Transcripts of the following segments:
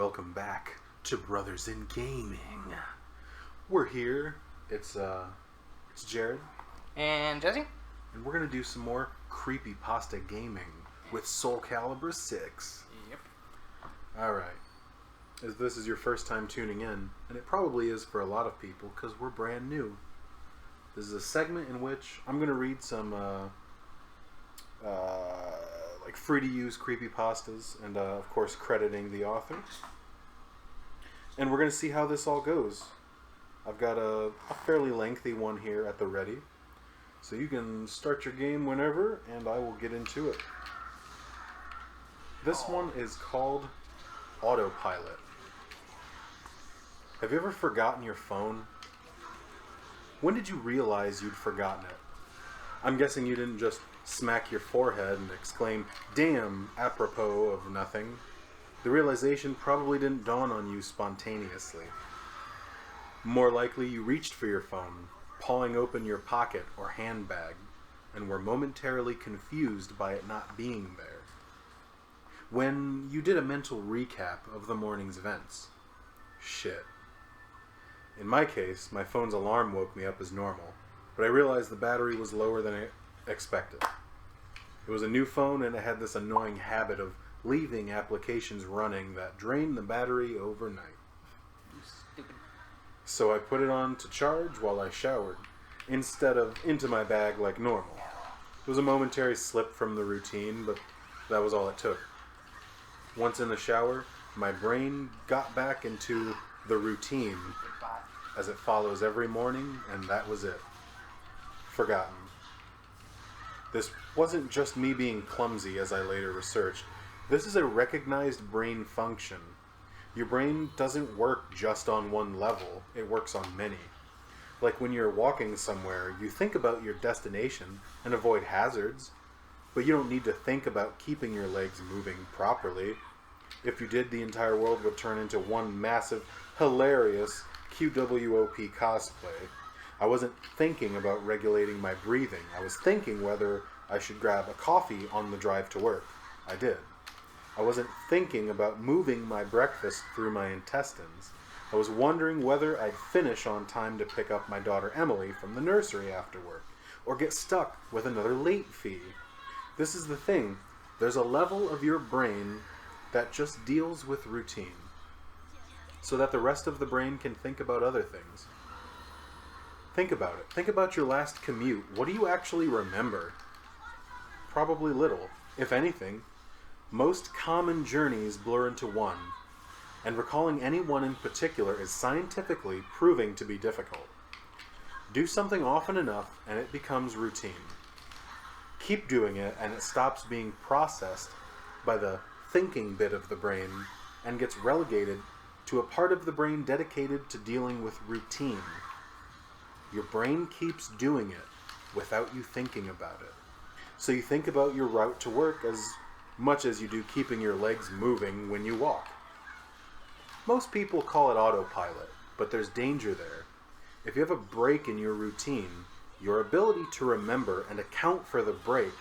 welcome back to Brothers in Gaming. We're here. It's Jared and Jesse, and we're gonna do some more Creepypasta gaming with Soul Calibur VI. Yep. All right. As this is your first time tuning in, and it probably is for a lot of people because we're brand new. This is a segment in which I'm gonna read some like free to use creepypastas, and of course crediting the author. And we're going to see how this all goes. I've got a fairly lengthy one here at the ready, so you can start your game whenever, and I will get into it. This one is called Autopilot. Have you ever forgotten your phone? When did you realize you'd forgotten it? I'm guessing you didn't just smack your forehead and exclaim, "Damn," apropos of nothing. The realization probably didn't dawn on you spontaneously. More likely, you reached for your phone, pawing open your pocket or handbag, and were momentarily confused by it not being there. When you did a mental recap of the morning's events. Shit. In my case, my phone's alarm woke me up as normal, but I realized the battery was lower than I expected. It was a new phone, and it had this annoying habit of leaving applications running that drained the battery overnight. Stupid. So I put it on to charge while I showered, instead of into my bag like normal. It was a momentary slip from the routine, but that was all it took. Once in the shower, my brain got back into the routine, as it follows every morning, and that was it. Forgotten. This wasn't just me being clumsy, as I later researched. This is a recognized brain function. Your brain doesn't work just on one level, it works on many. Like when you're walking somewhere, you think about your destination and avoid hazards, but you don't need to think about keeping your legs moving properly. If you did, the entire world would turn into one massive, hilarious QWOP cosplay. I wasn't thinking about regulating my breathing. I was thinking whether I should grab a coffee on the drive to work. I did. I wasn't thinking about moving my breakfast through my intestines. I was wondering whether I'd finish on time to pick up my daughter Emily from the nursery after work, or get stuck with another late fee. This is the thing. There's a level of your brain that just deals with routine, so that the rest of the brain can think about other things. Think about it. Think about your last commute. What do you actually remember? Probably little, if anything. Most common journeys blur into one, and recalling any one in particular is scientifically proving to be difficult. Do something often enough, and it becomes routine. Keep doing it, and it stops being processed by the thinking bit of the brain, and gets relegated to a part of the brain dedicated to dealing with routine. Your brain keeps doing it without you thinking about it. So you think about your route to work as much as you do keeping your legs moving when you walk. Most people call it autopilot, but there's danger there. If you have a break in your routine, your ability to remember and account for the break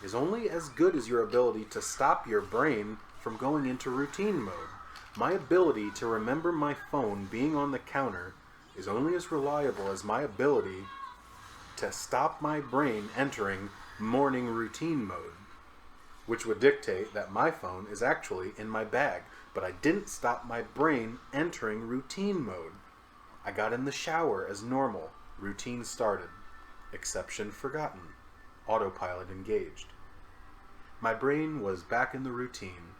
is only as good as your ability to stop your brain from going into routine mode. My ability to remember my phone being on the counter is only as reliable as my ability to stop my brain entering morning routine mode, which would dictate that my phone is actually in my bag, but I didn't stop my brain entering routine mode. I got in the shower as normal. Routine started. Exception forgotten. Autopilot engaged. My brain was back in the routine.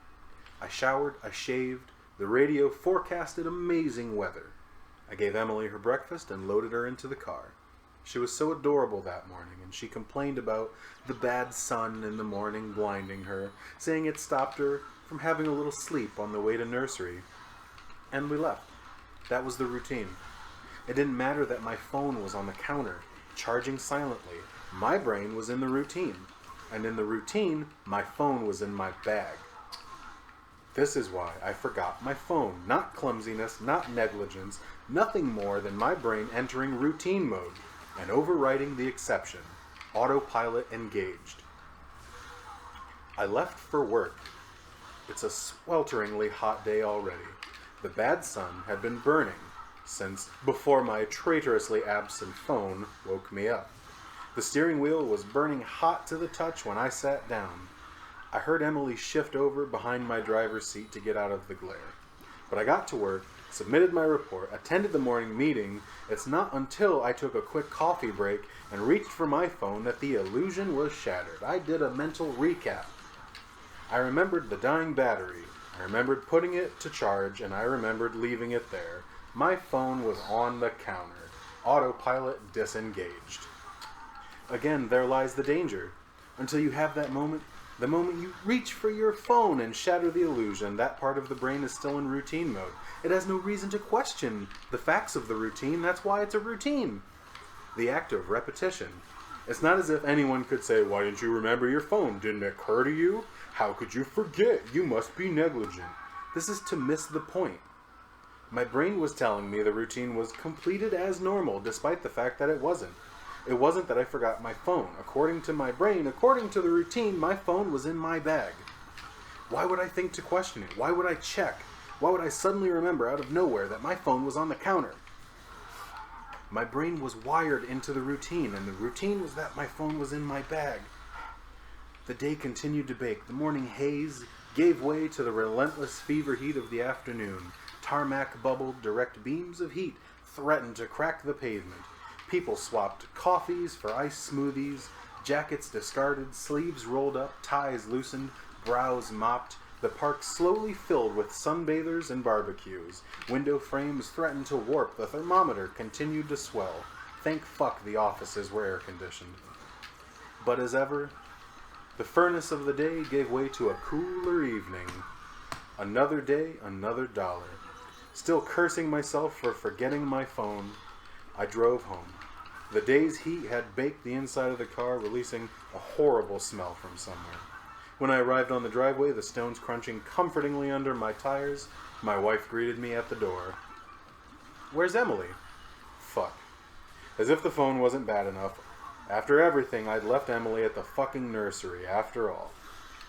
I showered, I shaved. The radio forecasted amazing weather. I gave Emily her breakfast and loaded her into the car. She was so adorable that morning, and she complained about the bad sun in the morning blinding her, saying it stopped her from having a little sleep on the way to nursery. And we left. That was the routine. It didn't matter that my phone was on the counter, charging silently. My brain was in the routine, and in the routine, my phone was in my bag. This is why I forgot my phone. Not clumsiness, not negligence, nothing more than my brain entering routine mode and overriding the exception. Autopilot engaged. I left for work. It's a swelteringly hot day already. The bad sun had been burning since before my traitorously absent phone woke me up. The steering wheel was burning hot to the touch when I sat down. I heard Emily shift over behind my driver's seat to get out of the glare. But I got to work, submitted my report, attended the morning meeting. It's not until I took a quick coffee break and reached for my phone that the illusion was shattered. I did a mental recap. I remembered the dying battery. I remembered putting it to charge, and I remembered leaving it there. My phone was on the counter. Autopilot disengaged. Again, there lies the danger. Until you have that moment, the moment you reach for your phone and shatter the illusion, that part of the brain is still in routine mode. It has no reason to question the facts of the routine. That's why it's a routine. The act of repetition. It's not as if anyone could say, "Why didn't you remember your phone? Didn't it occur to you? How could you forget? You must be negligent." This is to miss the point. My brain was telling me the routine was completed as normal, despite the fact that it wasn't. It wasn't that I forgot my phone. According to my brain, according to the routine, my phone was in my bag. Why would I think to question it? Why would I check? Why would I suddenly remember out of nowhere that my phone was on the counter? My brain was wired into the routine, and the routine was that my phone was in my bag. The day continued to bake. The morning haze gave way to the relentless fever heat of the afternoon. Tarmac bubbled, direct beams of heat threatened to crack the pavement. People swapped coffees for iced smoothies, jackets discarded, sleeves rolled up, ties loosened, brows mopped. The park slowly filled with sunbathers and barbecues. Window frames threatened to warp. The thermometer continued to swell. Thank fuck the offices were air-conditioned. But as ever, the furnace of the day gave way to a cooler evening. Another day, another dollar. Still cursing myself for forgetting my phone, I drove home. The day's heat had baked the inside of the car, releasing a horrible smell from somewhere. When I arrived on the driveway, the stones crunching comfortingly under my tires, my wife greeted me at the door. "Where's Emily?" Fuck. As if the phone wasn't bad enough. After everything, I'd left Emily at the fucking nursery, after all.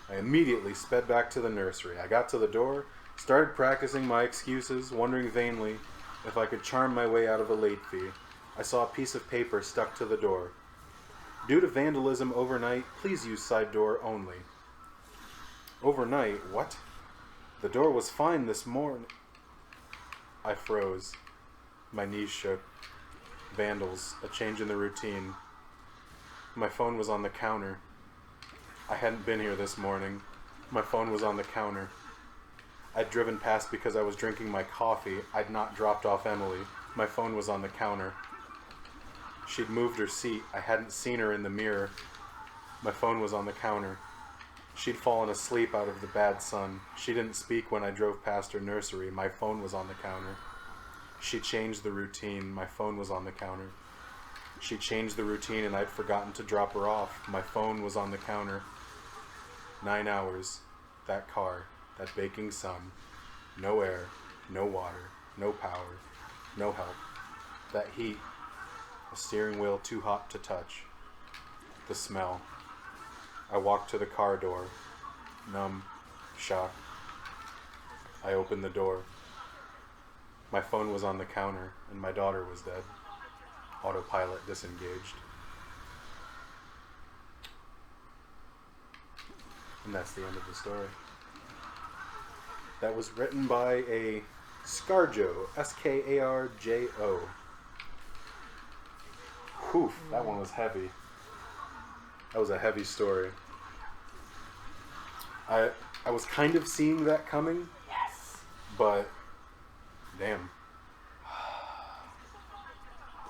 I immediately sped back to the nursery. I got to the door, started practicing my excuses, wondering vainly if I could charm my way out of a late fee. I saw a piece of paper stuck to the door. "Due to vandalism overnight, please use side door only." Overnight? What? The door was fine this morning. I froze. My knees shook. Vandals. A change in the routine. My phone was on the counter. I hadn't been here this morning. My phone was on the counter. I'd driven past because I was drinking my coffee. I'd not dropped off Emily. My phone was on the counter. She'd moved her seat. I hadn't seen her in the mirror. My phone was on the counter. She'd fallen asleep out of the bad sun. She didn't speak when I drove past her nursery. My phone was on the counter. She changed the routine. My phone was on the counter. She changed the routine and I'd forgotten to drop her off. My phone was on the counter. 9 hours. That car. That baking sun. No air. No water. No power. No help. That heat. A steering wheel too hot to touch. The smell. I walked to the car door. Numb. Shocked. I opened the door. My phone was on the counter and my daughter was dead. Autopilot disengaged. And that's the end of the story. That was written by a Scarjo. Skarjo. Whew, that one was heavy. That was a heavy story. I was kind of seeing that coming. Yes. But, damn.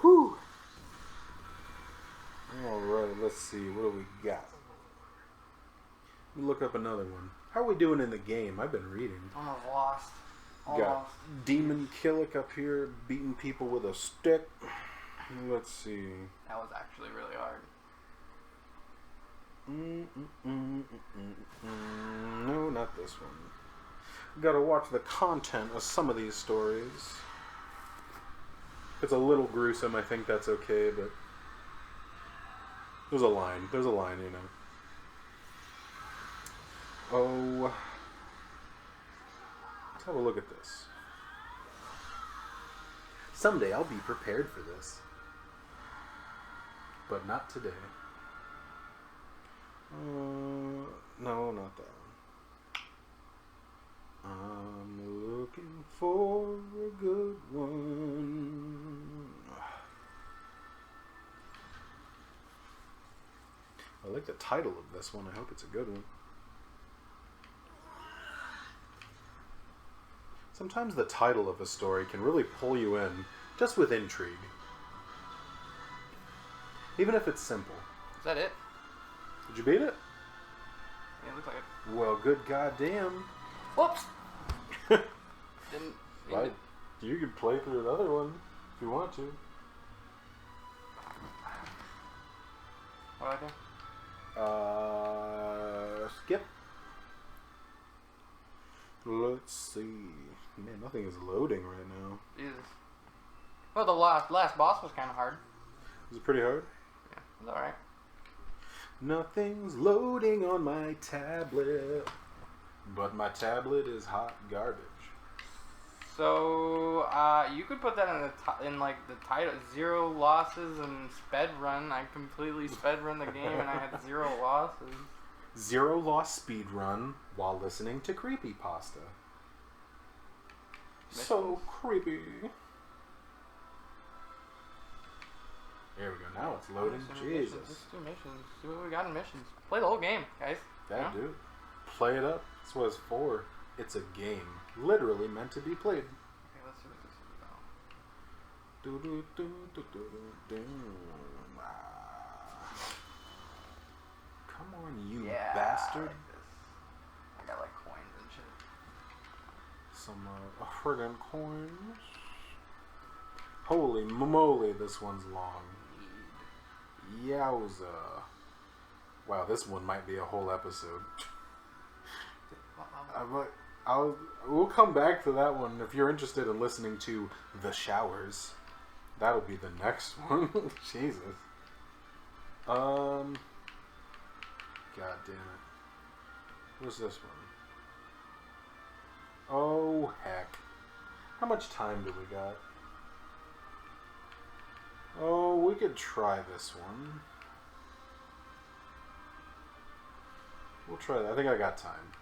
Whew. Alright, let's see. What do we got? Let me look up another one. How are we doing in the game? I've been reading. Almost lost. Got Demon Killick up here beating people with a stick. Let's see. That was actually really hard. No, not this one. Gotta watch the content of some of these stories. It's a little gruesome, I think that's okay, but there's a line, you know. Oh, let's have a look at this. Someday I'll be prepared for this. But not today. No, not that one. I'm looking for a good one. I like the title of this one. I hope it's a good one. Sometimes the title of a story can really pull you in just with intrigue. Even if it's simple. Is that it? Did you beat it? Yeah, it looks like it. Well, good goddamn. Whoops! Didn't Right. You can play through another one if you want to. What do I do? Skip. Let's see. Man, nothing is loading right now. Jesus. Well, the last boss was kind of hard. Is it pretty hard? Yeah, it was alright. Nothing's loading on my tablet. But my tablet is hot garbage. So, you could put that in like the title, 0 losses and sped run. I completely sped run the game and I had 0 losses. 0 loss speed run while listening to Creepypasta. So creepy. There we go. Now it's loading. Jesus. Let's do missions. See what we got in missions. Play the whole game, guys. That dude. Play it up. That's what it's for. It's a game. Literally meant to be played. Okay, let's see what this is about. Come on, you Yeah, bastard. I got like coins and shit. Some friggin' coins. Holy moly, this one's long. Yowza. Wow, this one might be a whole episode. We'll come back to that one if you're interested in listening to The Showers. That'll be the next one. Jesus. God damn it. What's this one? Oh, heck. How much time do we got? Oh, we could try this one. We'll try that. I think I got time.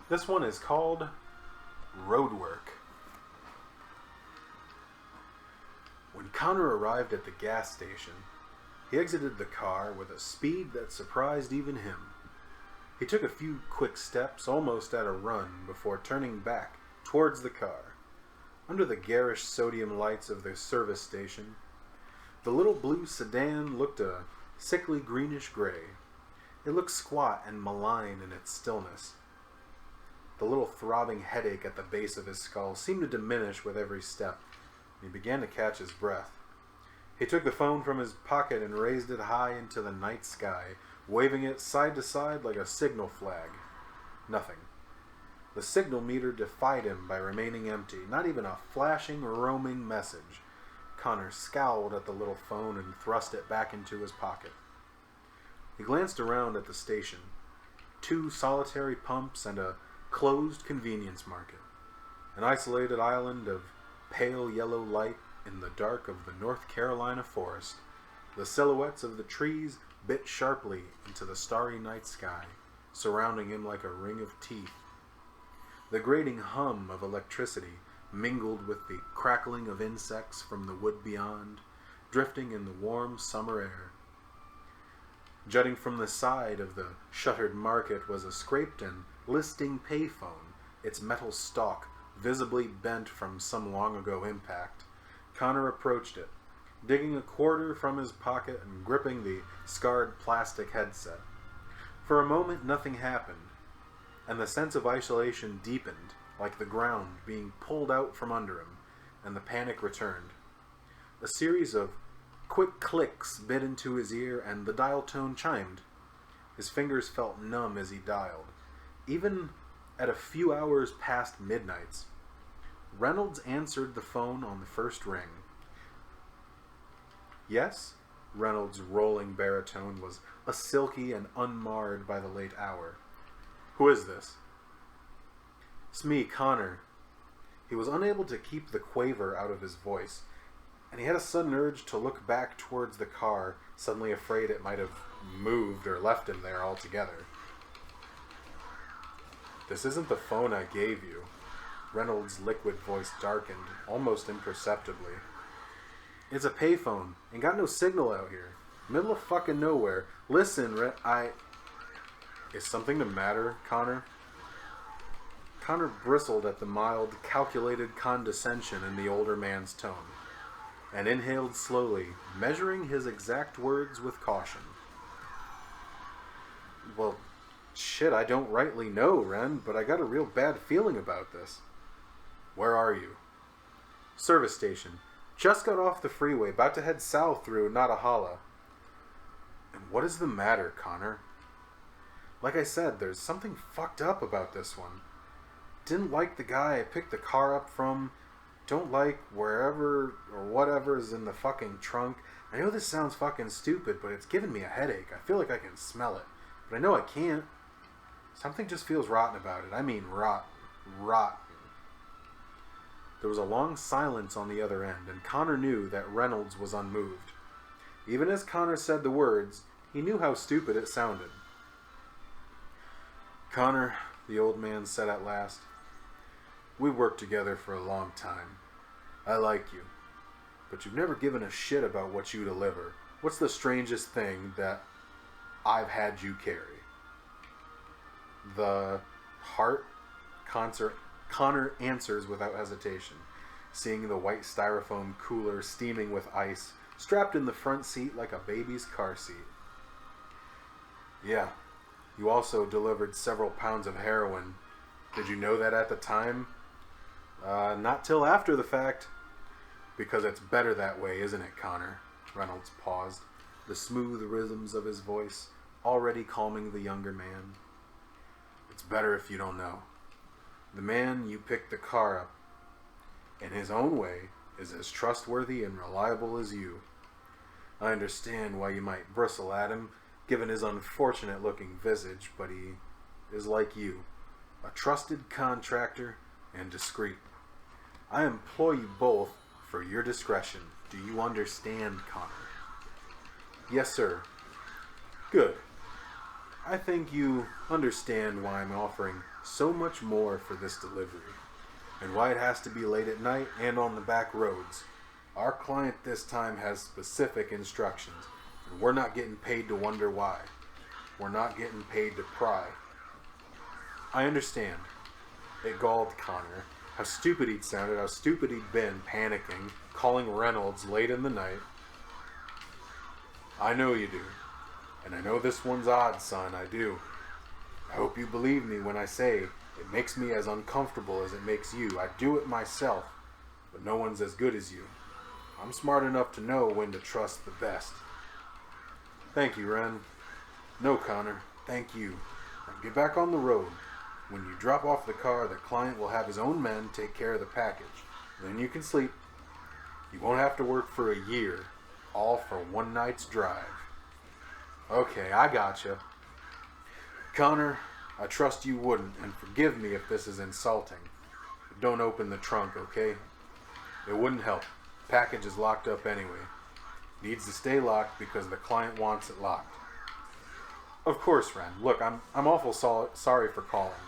This one is called Roadwork. When Connor arrived at the gas station, he exited the car with a speed that surprised even him. He took a few quick steps, almost at a run, before turning back towards the car. Under the garish sodium lights of the service station, the little blue sedan looked a sickly greenish gray. It looked squat and malign in its stillness. The little throbbing headache at the base of his skull seemed to diminish with every step, and he began to catch his breath. He took the phone from his pocket and raised it high into the night sky, waving it side to side like a signal flag. Nothing. The signal meter defied him by remaining empty, not even a flashing, roaming message. Connor scowled at the little phone and thrust it back into his pocket. He glanced around at the station. 2 solitary pumps and a closed convenience market. An isolated island of pale yellow light in the dark of the North Carolina forest. The silhouettes of the trees bit sharply into the starry night sky, surrounding him like a ring of teeth. The grating hum of electricity mingled with the crackling of insects from the wood beyond, drifting in the warm summer air. Jutting from the side of the shuttered market was a scraped and listing payphone, its metal stalk visibly bent from some long-ago impact. Connor approached it, digging a quarter from his pocket and gripping the scarred plastic headset. For a moment, nothing happened, and the sense of isolation deepened, like the ground being pulled out from under him, and the panic returned. A series of quick clicks bit into his ear, and the dial tone chimed. His fingers felt numb as he dialed. Even at a few hours past midnight, Reynolds answered the phone on the first ring. Yes? Reynolds' rolling baritone was a silky and unmarred by the late hour. Who is this? It's me, Connor. He was unable to keep the quaver out of his voice. and he had a sudden urge to look back towards the car, suddenly afraid it might have moved or left him there altogether. "This isn't the phone I gave you." Reynolds' liquid voice darkened, almost imperceptibly. "It's a payphone. Ain't got no signal out here. Middle of fucking nowhere. Listen, Is something the matter, Connor?" Connor bristled at the mild, calculated condescension in the older man's tone, and inhaled slowly, measuring his exact words with caution. "Well, shit, I don't rightly know, Ren, but I got a real bad feeling about this." "Where are you?" "Service station. Just got off the freeway, about to head south through Natahala." "And what is the matter, Connor?" "Like I said, there's something fucked up about this one. Didn't like the guy I picked the car up from. Don't like wherever or whatever's in the fucking trunk. I know this sounds fucking stupid, but it's giving me a headache. I feel like I can smell it, but I know I can't. Something just feels rotten about it. I mean rotten. There was a long silence on the other end, and Connor knew that Reynolds was unmoved. Even as Connor said the words, he knew how stupid it sounded. "Connor," the old man said at last, "we worked together for a long time. I like you, but you've never given a shit about what you deliver. What's the strangest thing that I've had you carry?" "The heart?" Connor answers without hesitation, seeing the white styrofoam cooler steaming with ice, strapped in the front seat like a baby's car seat. "Yeah, you also delivered several pounds of heroin. Did you know that at the time?" Not till after the fact." "Because it's better that way, isn't it, Connor?" Reynolds paused, the smooth rhythms of his voice already calming the younger man. "It's better if you don't know. The man you picked the car up, in his own way, is as trustworthy and reliable as you. I understand why you might bristle at him, given his unfortunate-looking visage, but he is like you, a trusted contractor and discreet. I employ you both for your discretion. Do you understand, Connor?" "Yes, sir." "Good. I think you understand why I'm offering so much more for this delivery, and why it has to be late at night and on the back roads. Our client this time has specific instructions, and we're not getting paid to wonder why. We're not getting paid to pry." "I understand." It galled Connor. How stupid he'd sounded, how stupid he'd been, panicking, calling Reynolds late in the night. "I know you do. And I know this one's odd, son, I do. I hope you believe me when I say it makes me as uncomfortable as it makes you. I do it myself, but no one's as good as you. I'm smart enough to know when to trust the best." "Thank you, Ren." "No, Connor, thank you. Now get back on the road. When you drop off the car, the client will have his own men take care of the package. Then you can sleep. You won't have to work for a year, all for one night's drive." "Okay, I gotcha." "Connor, I trust you wouldn't, and forgive me if this is insulting. But don't open the trunk, okay? It wouldn't help. Package is locked up anyway. Needs to stay locked because the client wants it locked." "Of course, Ren. Look, I'm awful sorry for calling.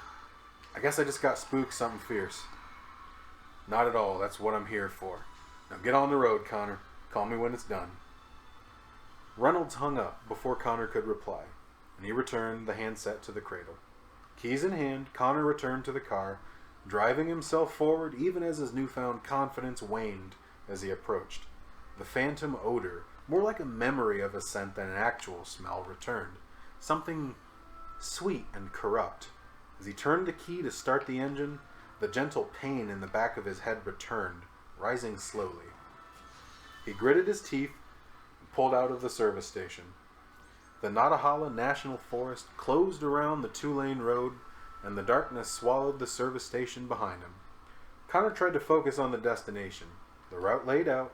I guess I just got spooked something fierce." "Not at all. That's what I'm here for. Now get on the road, Connor. Call me when it's done." Reynolds hung up before Connor could reply, and he returned the handset to the cradle. Keys in hand, Connor returned to the car, driving himself forward even as his newfound confidence waned as he approached. The phantom odor, more like a memory of a scent than an actual smell, returned. Something sweet and corrupt. As he turned the key to start the engine, the gentle pain in the back of his head returned, rising slowly. He gritted his teeth and pulled out of the service station. The Natahala National Forest closed around the two-lane road, and the darkness swallowed the service station behind him. Connor tried to focus on the destination. The route laid out,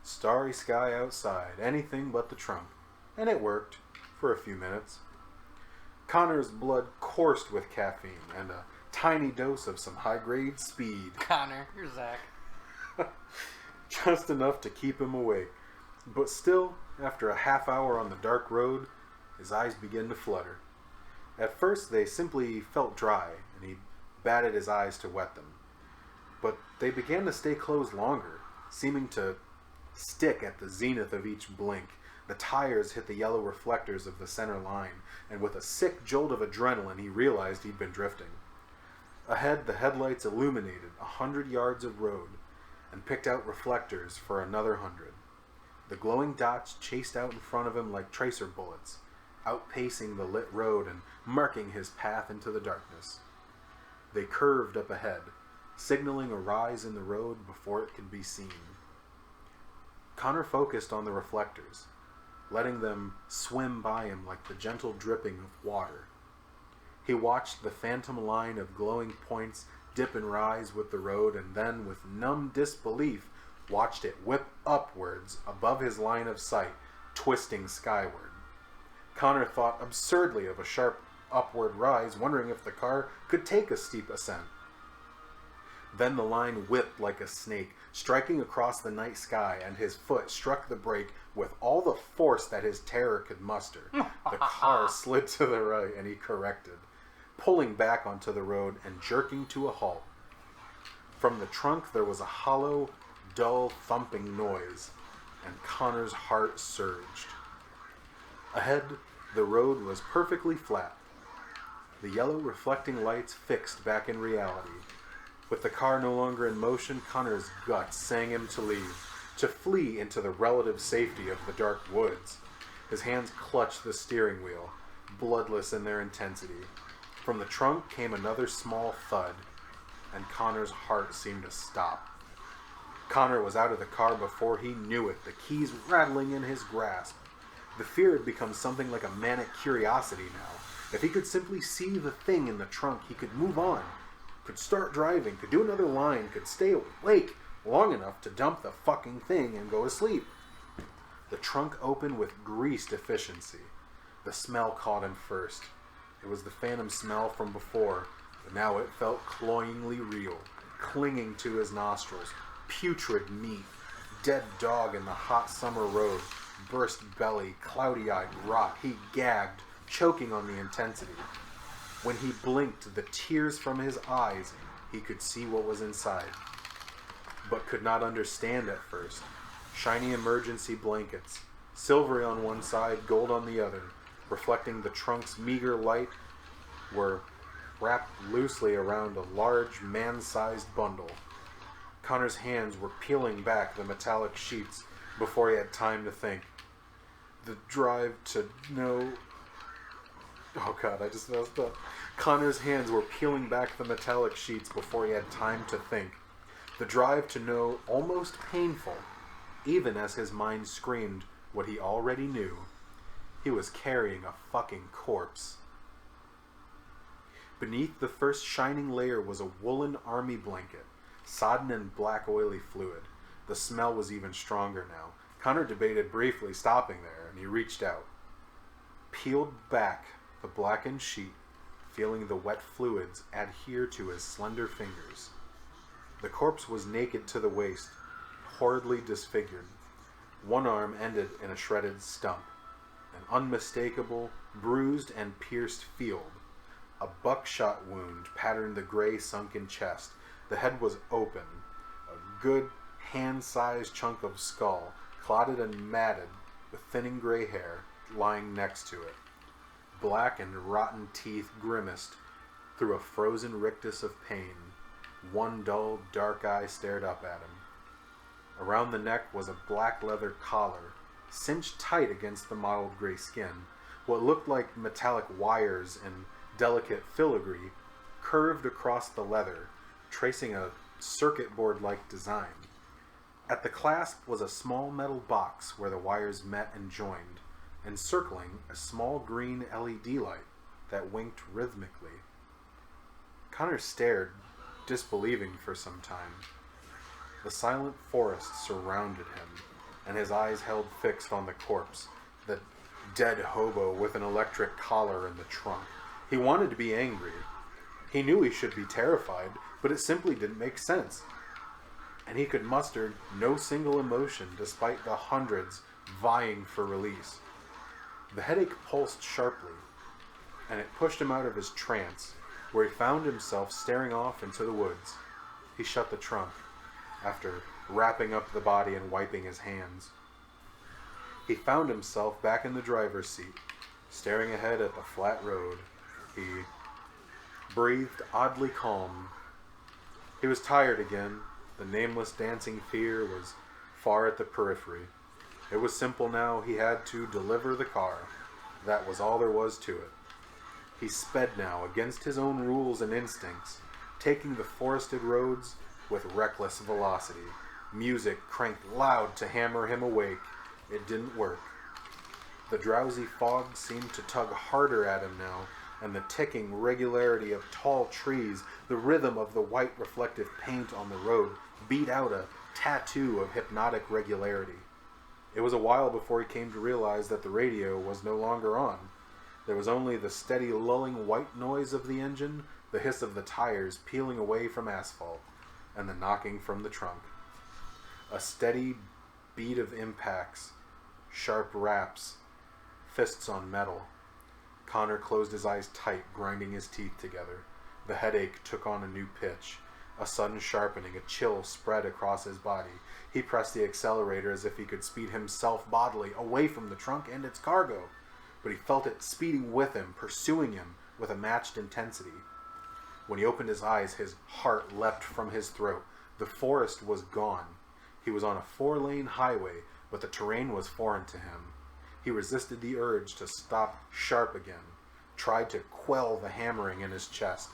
starry sky outside, anything but the trunk. And it worked, for a few minutes. Connor's blood coursed with caffeine and a tiny dose of some high-grade speed. Connor, you're Zach. just enough to keep him awake. But still, after a half hour on the dark road, his eyes began to flutter. At first, they simply felt dry, and he batted his eyes to wet them. But they began to stay closed longer, seeming to stick at the zenith of each blink. The tires hit the yellow reflectors of the center line, and with a sick jolt of adrenaline, he realized he'd been drifting. Ahead, the headlights illuminated 100 yards of road, and picked out reflectors for another 100. The glowing dots chased out in front of him like tracer bullets, outpacing the lit road and marking his path into the darkness. They curved up ahead, signaling a rise in the road before it could be seen. Connor focused on the reflectors, letting them swim by him like the gentle dripping of water. He watched the phantom line of glowing points dip and rise with the road, and then, with numb disbelief, watched it whip upwards above his line of sight, twisting skyward. Connor thought absurdly of a sharp upward rise, wondering if the car could take a steep ascent. Then the line whipped like a snake, striking across the night sky, and his foot struck the brake with all the force that his terror could muster. The car slid to the right, and he corrected, pulling back onto the road and jerking to a halt. From the trunk there was a hollow, dull thumping noise, and Connor's heart surged. Ahead, the road was perfectly flat, the yellow reflecting lights fixed back in reality. With the car no longer in motion, Connor's guts sang him to leave, to flee into the relative safety of the dark woods. His hands clutched the steering wheel, bloodless in their intensity. From the trunk came another small thud, and Connor's heart seemed to stop. Connor was out of the car before he knew it, the keys rattling in his grasp. The fear had become something like a manic curiosity now. If he could simply see the thing in the trunk, he could move on, could start driving, could do another line, could stay awake long enough to dump the fucking thing and go to sleep. The trunk opened with greased efficiency. The smell caught him first. It was the phantom smell from before, but now it felt cloyingly real, clinging to his nostrils. Putrid meat, dead dog in the hot summer road, burst belly, cloudy-eyed rot. He gagged, choking on the intensity. When he blinked, the tears from his eyes, he could see what was inside, but could not understand at first. Shiny emergency blankets, silvery on one side, gold on the other, reflecting the trunk's meager light, were wrapped loosely around a large man-sized bundle. Connor's hands were peeling back the metallic sheets before he had time to think. The drive to know... Oh god, I just messed up. Connor's hands were peeling back the metallic sheets before he had time to think. The drive to know almost painful, even as his mind screamed what he already knew. He was carrying a fucking corpse. Beneath the first shining layer was a woolen army blanket, sodden in black oily fluid. The smell was even stronger now. Connor debated briefly stopping there, and he reached out. Peeled back the blackened sheet, feeling the wet fluids adhere to his slender fingers. The corpse was naked to the waist, horridly disfigured. One arm ended in a shredded stump, an unmistakable, bruised and pierced field. A buckshot wound patterned the gray sunken chest. The head was open, a good hand-sized chunk of skull, clotted and matted, with thinning gray hair, lying next to it. Black and rotten teeth grimaced through a frozen rictus of pain. One dull, dark eye stared up at him. Around the neck was a black leather collar, cinched tight against the mottled gray skin. What looked like metallic wires and delicate filigree curved across the leather, tracing a circuit board-like design. At the clasp was a small metal box where the wires met and joined, encircling a small green LED light that winked rhythmically. Connor stared, disbelieving for some time. The silent forest surrounded him, and his eyes held fixed on the corpse, the dead hobo with an electric collar in the trunk. He wanted to be angry. He knew he should be terrified, but it simply didn't make sense. and he could muster no single emotion despite the hundreds vying for release. The headache pulsed sharply, and it pushed him out of his trance, where he found himself staring off into the woods. He shut the trunk, after wrapping up the body and wiping his hands. He found himself back in the driver's seat, staring ahead at the flat road. He breathed oddly calm. He was tired again. The nameless dancing fear was far at the periphery. It was simple now. He had to deliver the car. That was all there was to it. He sped now against his own rules and instincts, taking the forested roads with reckless velocity. Music cranked loud to hammer him awake. It didn't work. The drowsy fog seemed to tug harder at him now, and the ticking regularity of tall trees, the rhythm of the white reflective paint on the road, beat out a tattoo of hypnotic regularity. It was a while before he came to realize that the radio was no longer on. There was only the steady lulling white noise of the engine, the hiss of the tires peeling away from asphalt, and the knocking from the trunk. A steady beat of impacts, sharp raps, fists on metal. Connor closed his eyes tight, grinding his teeth together. The headache took on a new pitch. A sudden sharpening, a chill spread across his body. He pressed the accelerator as if he could speed himself bodily away from the trunk and its cargo. But he felt it speeding with him, pursuing him with a matched intensity. When he opened his eyes, his heart leapt from his throat. The forest was gone. He was on a 4-lane highway, but the terrain was foreign to him. He resisted the urge to stop sharp again, tried to quell the hammering in his chest,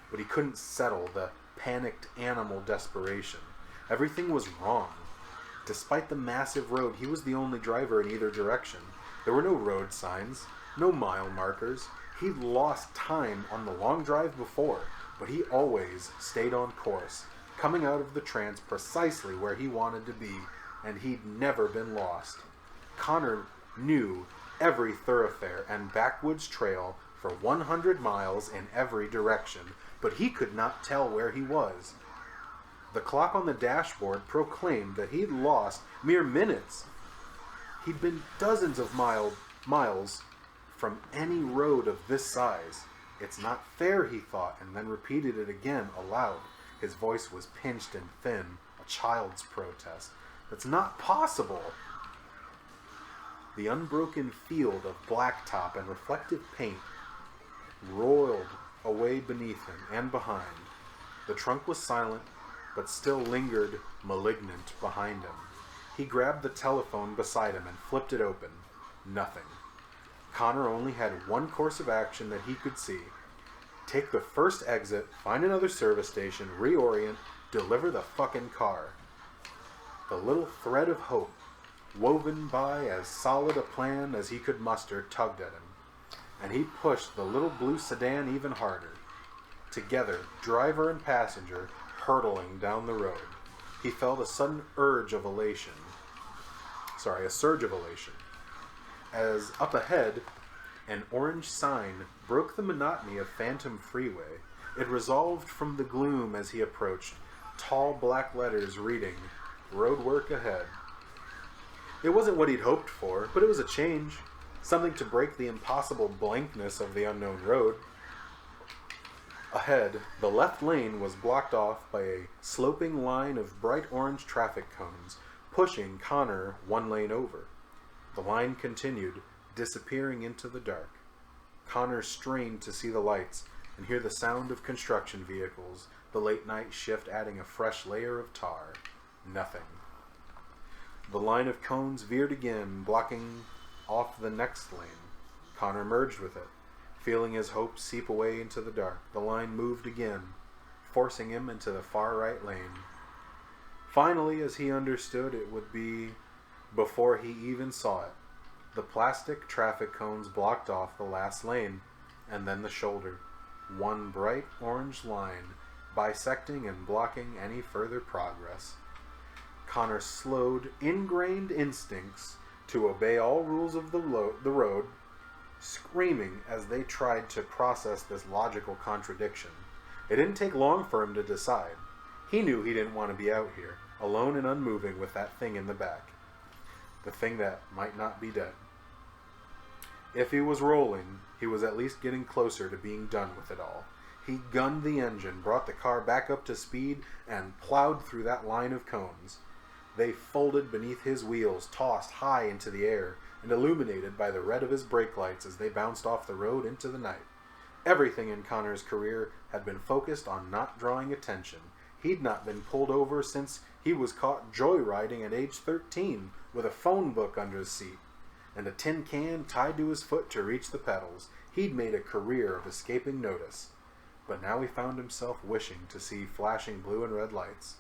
but he couldn't settle the panicked animal desperation. Everything was wrong. Despite the massive road, he was the only driver in either direction. There were no road signs, no mile markers. He'd lost time on the long drive before, but he always stayed on course, coming out of the trance precisely where he wanted to be, and he'd never been lost. Connor knew every thoroughfare and backwoods trail for 100 miles in every direction, but he could not tell where he was. The clock on the dashboard proclaimed that he'd lost mere minutes. He'd been dozens of miles from any road of this size. It's not fair, he thought, and then repeated it again aloud. His voice was pinched and thin, a child's protest. That's not possible. The unbroken field of blacktop and reflective paint roiled away beneath him and behind. The trunk was silent, but still lingered malignant behind him. He grabbed the telephone beside him and flipped it open. Nothing. Connor only had one course of action that he could see. Take the first exit, find another service station, reorient, deliver the fucking car. The little thread of hope, woven by as solid a plan as he could muster, tugged at him, and he pushed the little blue sedan even harder. Together, driver and passenger, hurtling down the road. He felt a sudden surge of elation. As up ahead, an orange sign broke the monotony of Phantom Freeway. It resolved from the gloom as he approached, tall black letters reading, "Road work ahead." It wasn't what he'd hoped for, but it was a change. Something to break the impossible blankness of the unknown road. Ahead, the left lane was blocked off by a sloping line of bright orange traffic cones, pushing Connor one lane over. The line continued, disappearing into the dark. Connor strained to see the lights and hear the sound of construction vehicles, the late night shift adding a fresh layer of tar. Nothing. The line of cones veered again, blocking off the next lane. Connor merged with it, feeling his hopes seep away into the dark. The line moved again, forcing him into the far right lane. Finally, as he understood it would be before he even saw it, the plastic traffic cones blocked off the last lane, and then the shoulder. One bright orange line, bisecting and blocking any further progress. Connor slowed ingrained instincts to obey all rules of the road, screaming as they tried to process this logical contradiction. It didn't take long for him to decide. He knew he didn't want to be out here. alone and unmoving with that thing in the back. The thing that might not be dead. If he was rolling, he was at least getting closer to being done with it all. He gunned the engine, brought the car back up to speed, and plowed through that line of cones. They folded beneath his wheels, tossed high into the air, and illuminated by the red of his brake lights as they bounced off the road into the night. Everything in Connor's career had been focused on not drawing attention. He'd not been pulled over since he was caught joyriding at age 13 with a phone book under his seat and a tin can tied to his foot to reach the pedals. He'd made a career of escaping notice. But now he found himself wishing to see flashing blue and red lights.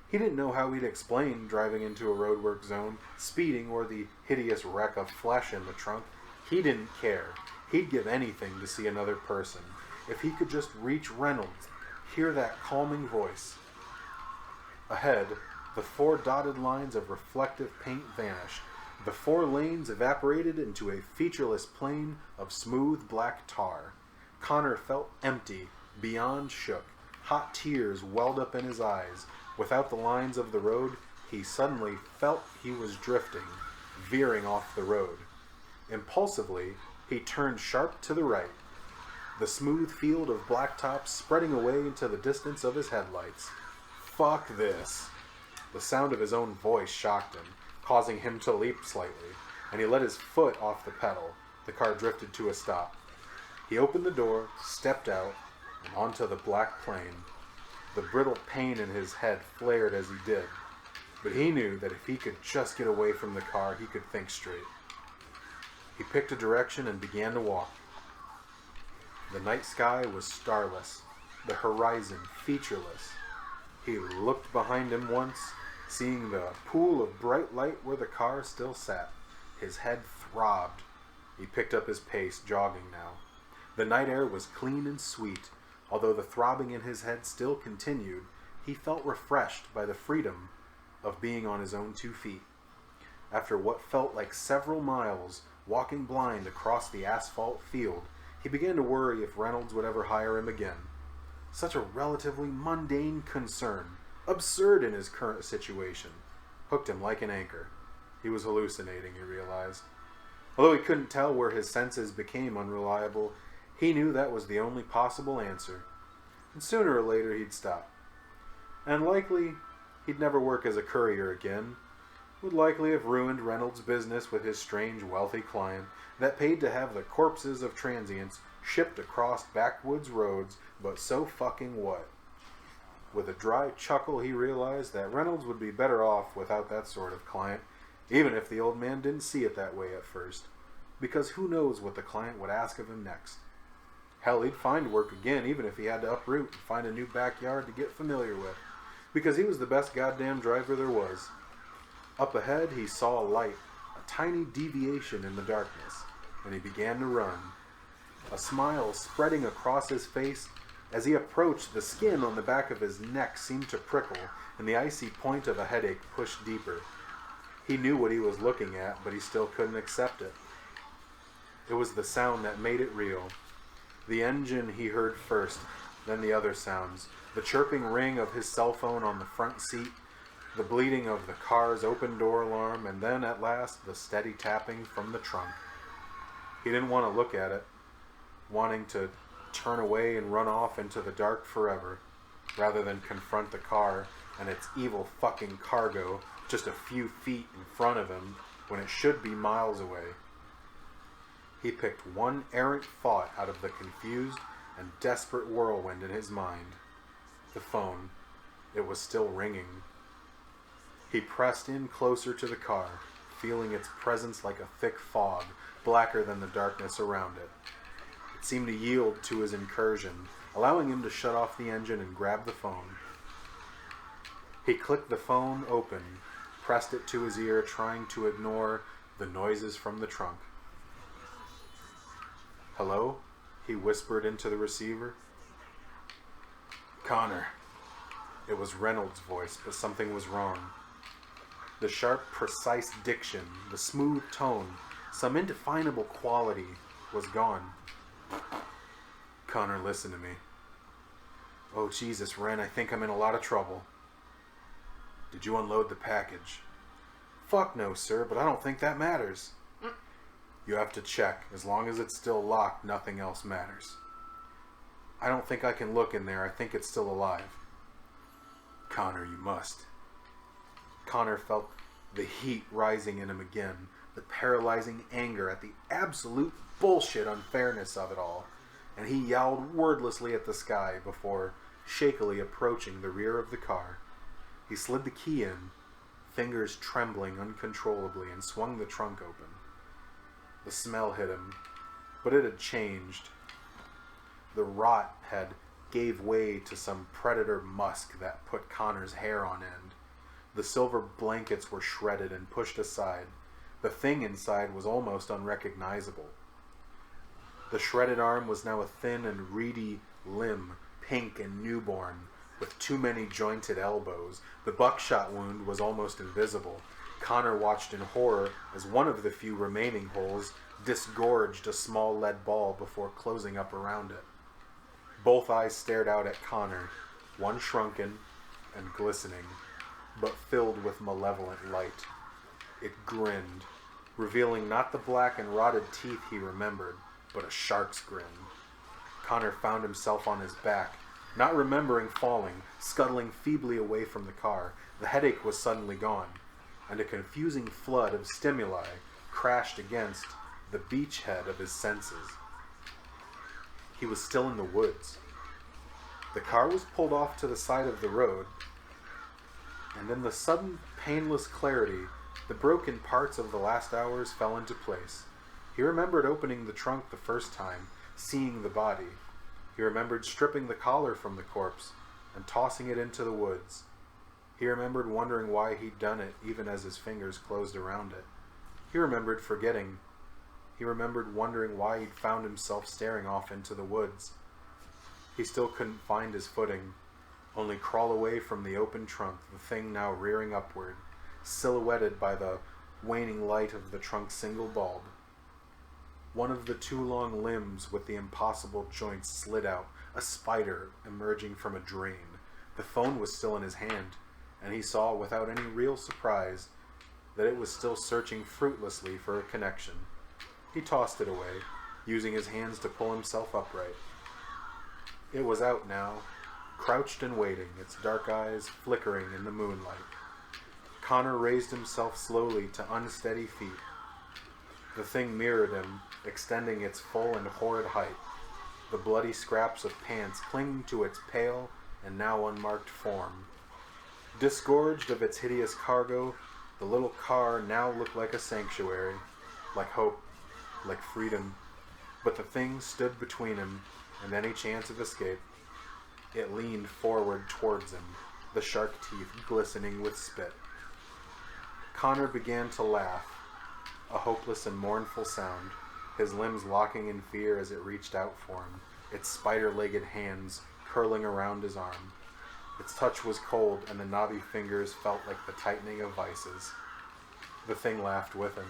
He didn't know how he'd explain driving into a roadwork zone, speeding, or the hideous wreck of flesh in the trunk. He didn't care. He'd give anything to see another person. If he could just reach Reynolds, hear that calming voice. Ahead, the 4 dotted lines of reflective paint vanished. The 4 lanes evaporated into a featureless plain of smooth black tar. Connor felt empty, beyond shook. Hot tears welled up in his eyes. Without the lines of the road, he suddenly felt he was drifting, veering off the road. Impulsively, he turned sharp to the right, the smooth field of blacktop spreading away into the distance of his headlights. Fuck this. The sound of his own voice shocked him, causing him to leap slightly, and he let his foot off the pedal. The car drifted to a stop. He opened the door, stepped out, and onto the black plain. The brittle pain in his head flared as he did, but he knew that if he could just get away from the car, he could think straight. He picked a direction and began to walk. The night sky was starless, the horizon featureless. He looked behind him once, seeing the pool of bright light where the car still sat. His head throbbed. He picked up his pace, jogging now. The night air was clean and sweet. Although the throbbing in his head still continued, he felt refreshed by the freedom of being on his own 2 feet. After what felt like several miles, walking blind across the asphalt field, he began to worry if Reynolds would ever hire him again. Such a relatively mundane concern, absurd in his current situation, hooked him like an anchor. He was hallucinating, he realized. Although he couldn't tell where his senses became unreliable, he knew that was the only possible answer. And sooner or later he'd stop. And likely, he'd never work as a courier again. Would likely have ruined Reynolds' business with his strange wealthy client that paid to have the corpses of transients shipped across backwoods roads, but so fucking what? With a dry chuckle, he realized that Reynolds would be better off without that sort of client, even if the old man didn't see it that way at first. Because who knows what the client would ask of him next. Hell, he'd find work again, even if he had to uproot and find a new backyard to get familiar with. Because he was the best goddamn driver there was. Up ahead, he saw a light, a tiny deviation in the darkness, and he began to run. A smile spreading across his face. As he approached, the skin on the back of his neck seemed to prickle, and the icy point of a headache pushed deeper. He knew what he was looking at, but he still couldn't accept it. It was the sound that made it real. The engine he heard first, then the other sounds. The chirping ring of his cell phone on the front seat, the bleeding of the car's open door alarm, and then, at last, the steady tapping from the trunk. He didn't want to look at it, wanting to turn away and run off into the dark forever, rather than confront the car and its evil fucking cargo just a few feet in front of him when it should be miles away. He picked one errant thought out of the confused and desperate whirlwind in his mind. The phone. It was still ringing. He pressed in closer to the car, feeling its presence like a thick fog, blacker than the darkness around it. It seemed to yield to his incursion, allowing him to shut off the engine and grab the phone. He clicked the phone open, pressed it to his ear, trying to ignore the noises from the trunk. "Hello?" he whispered into the receiver. "Connor." It was Reynolds' voice, but something was wrong. The sharp, precise diction, the smooth tone, some indefinable quality was gone. "Connor, listen to me." "Oh, Jesus, Ren, I think I'm in a lot of trouble." Did you unload the package? Fuck no, sir, but I don't think that matters. You have to check. As long as it's still locked, nothing else matters. I don't think I can look in there. I think it's still alive. Connor, you must. Connor felt the heat rising in him again, the paralyzing anger at the absolute bullshit unfairness of it all, and he yowled wordlessly at the sky before shakily approaching the rear of the car. He slid the key in, fingers trembling uncontrollably, and swung the trunk open. The smell hit him, but it had changed. The rot had gave way to some predator musk that put Connor's hair on end. The silver blankets were shredded and pushed aside. The thing inside was almost unrecognizable. The shredded arm was now a thin and reedy limb, pink and newborn, with too many jointed elbows. The buckshot wound was almost invisible. Connor watched in horror as one of the few remaining holes disgorged a small lead ball before closing up around it. Both eyes stared out at Connor, one shrunken and glistening, but filled with malevolent light. It grinned, revealing not the black and rotted teeth he remembered, but a shark's grin. Connor found himself on his back, not remembering falling, scuttling feebly away from the car. The headache was suddenly gone, and a confusing flood of stimuli crashed against the beachhead of his senses. He was still in the woods. The car was pulled off to the side of the road, and in the sudden, painless clarity, the broken parts of the last hours fell into place. He remembered opening the trunk the first time, seeing the body. He remembered stripping the collar from the corpse and tossing it into the woods. He remembered wondering why he'd done it, even as his fingers closed around it. He remembered forgetting. He remembered wondering why he'd found himself staring off into the woods. He still couldn't find his footing, only crawl away from the open trunk, the thing now rearing upward, silhouetted by the waning light of the trunk's single bulb. One of the two long limbs with the impossible joints slid out, a spider emerging from a drain. The phone was still in his hand, and he saw without any real surprise that it was still searching fruitlessly for a connection. He tossed it away, using his hands to pull himself upright. It was out now, crouched and waiting, its dark eyes flickering in the moonlight. Connor raised himself slowly to unsteady feet. The thing mirrored him, extending its full and horrid height, the bloody scraps of pants clinging to its pale and now unmarked form. Disgorged of its hideous cargo, the little car now looked like a sanctuary, like hope, like freedom, but the thing stood between him and any chance of escape. It leaned forward towards him, the shark teeth glistening with spit. Connor began to laugh, a hopeless and mournful sound, his limbs locking in fear as it reached out for him, its spider-legged hands curling around his arm. Its touch was cold, and the knobby fingers felt like the tightening of vices. The thing laughed with him.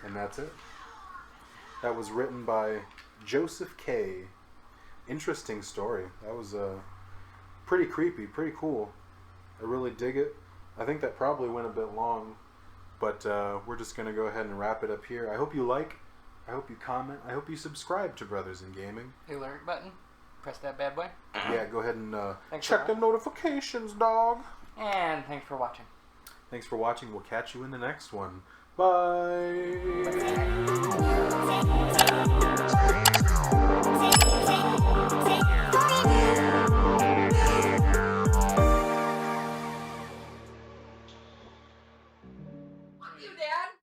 And that's it. That was written by Joseph K. Interesting story. That was pretty creepy, pretty cool. I really dig it. I think that probably went a bit long, but we're just going to go ahead and wrap it up here. I hope you like, I hope you comment, I hope you subscribe to Brothers in Gaming. The alert button. Press that bad boy. Yeah, go ahead and check the notifications, dog. And thanks for watching. Thanks for watching. We'll catch you in the next one. Bye.